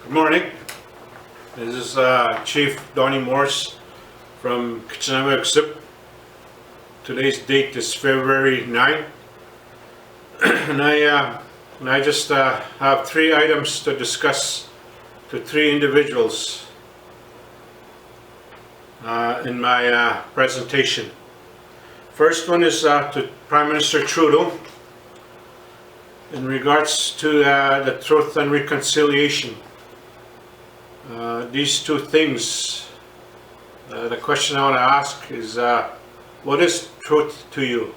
Good morning. This is Chief Donny Morse from Kitchenama. Today's date is February 9, and I just have three items to discuss to three individuals in my presentation. First one is to Prime Minister Trudeau in regards to the Truth and Reconciliation. These two things, the question I want to ask is, what is truth to you?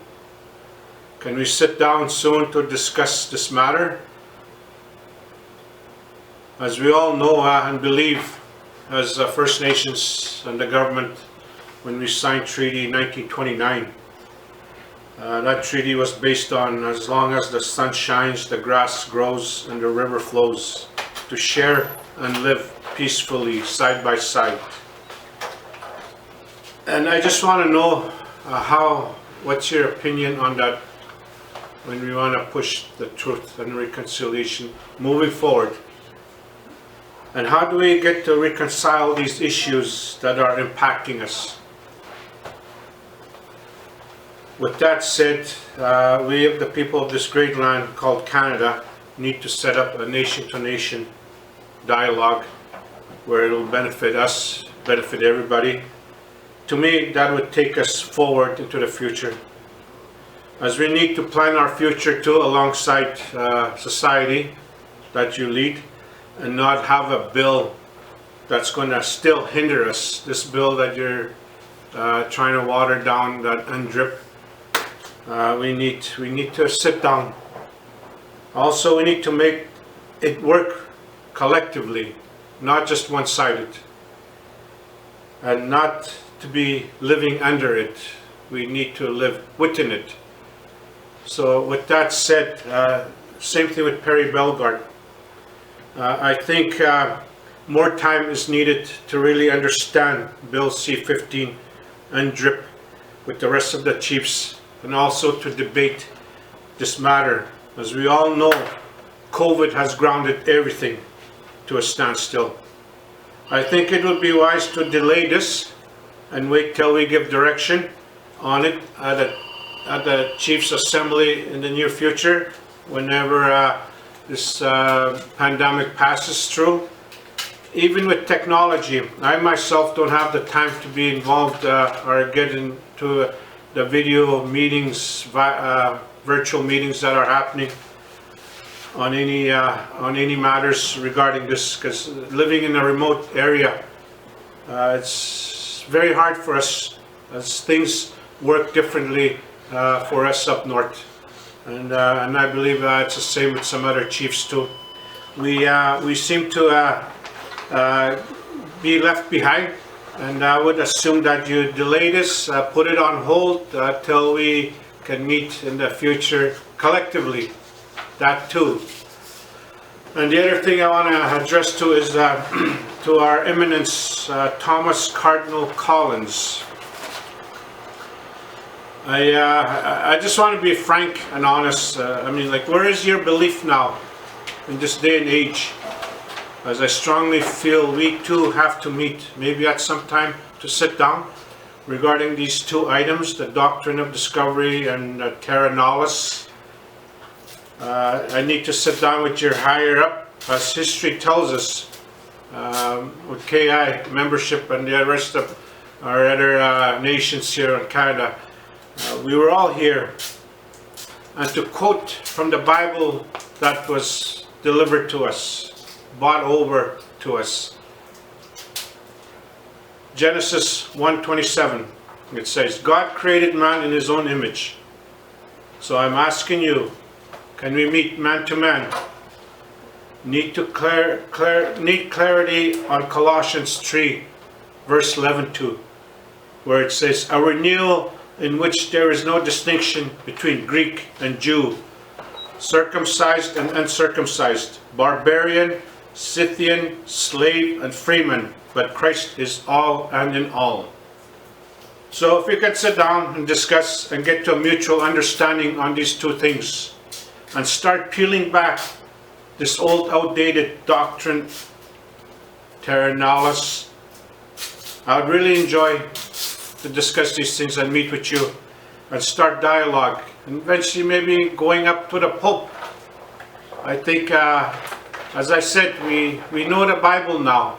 Can we sit down soon to discuss this matter? As we all know and believe, as First Nations and the government, when we signed Treaty 1929, that treaty was based on, as long as the sun shines, the grass grows, and the river flows, to share and live peacefully side by side. And I just want to know what's your opinion on that when we want to push the truth and reconciliation moving forward? And how do we get to reconcile these issues that are impacting us? With that said, we, the people of this great land called Canada, need to set up a nation-to-nation dialogue where it will benefit us, benefit everybody. To me, that would take us forward into the future, as we need to plan our future too alongside society that you lead, and not have a bill that's going to still hinder us. This bill that you're trying to water down, that UNDRIP, we need to sit down. Also, we need to make it work collectively, not just one-sided, and not to be living under it. We need to live within it. So with that said, same thing with Perry Bellegarde. I think more time is needed to really understand Bill C-15 and DRIP with the rest of the chiefs, and also to debate this matter. As we all know, COVID has grounded everything to a standstill. I think it would be wise to delay this and wait till we give direction on it at the Chiefs Assembly in the near future, whenever this pandemic passes through. Even with technology, I myself don't have the time to be involved or get into the video meetings, virtual meetings that are happening on any matters regarding this, because living in a remote area, it's very hard for us, as things work differently for us up north, and I believe it's the same with some other chiefs too. We seem to be left behind, and I would assume that you delay this, put it on hold till we can meet in the future collectively. That too. And the other thing I want to address to is to our eminence, Thomas Cardinal Collins. I just want to be frank and honest. I mean, like, where is your belief now in this day and age? As I strongly feel we too have to meet, maybe at some time, to sit down regarding these two items, the doctrine of discovery and terra nullius. I need to sit down with your higher up, as history tells us, with KI membership and the rest of our other nations here in Canada. We were all here. And to quote from the Bible that was delivered to us, brought over to us, Genesis 1:27, it says, God created man in his own image. So I'm asking you, can we meet man to man? Need clarity on Colossians 3, verse 11 too, where it says, a renewal in which there is no distinction between Greek and Jew, circumcised and uncircumcised, barbarian, Scythian, slave and freeman, but Christ is all and in all. So if we could sit down and discuss and get to a mutual understanding on these two things, and start peeling back this old outdated doctrine Terrenalis. I would really enjoy to discuss these things and meet with you and start dialogue, and eventually maybe going up to the Pope. I think, as I said, we know the Bible now,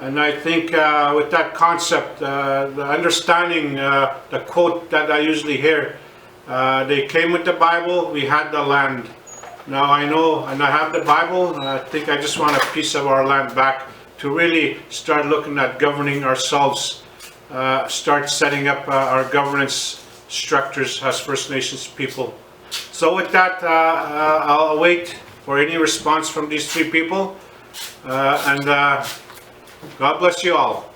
and I think with that concept, the understanding, the quote that I usually hear, they came with the Bible, we had the land. Now I know, and I have the Bible, and I think I just want a piece of our land back to really start looking at governing ourselves, start setting up our governance structures as First Nations people. So with that, I'll wait for any response from these three people, and God bless you all.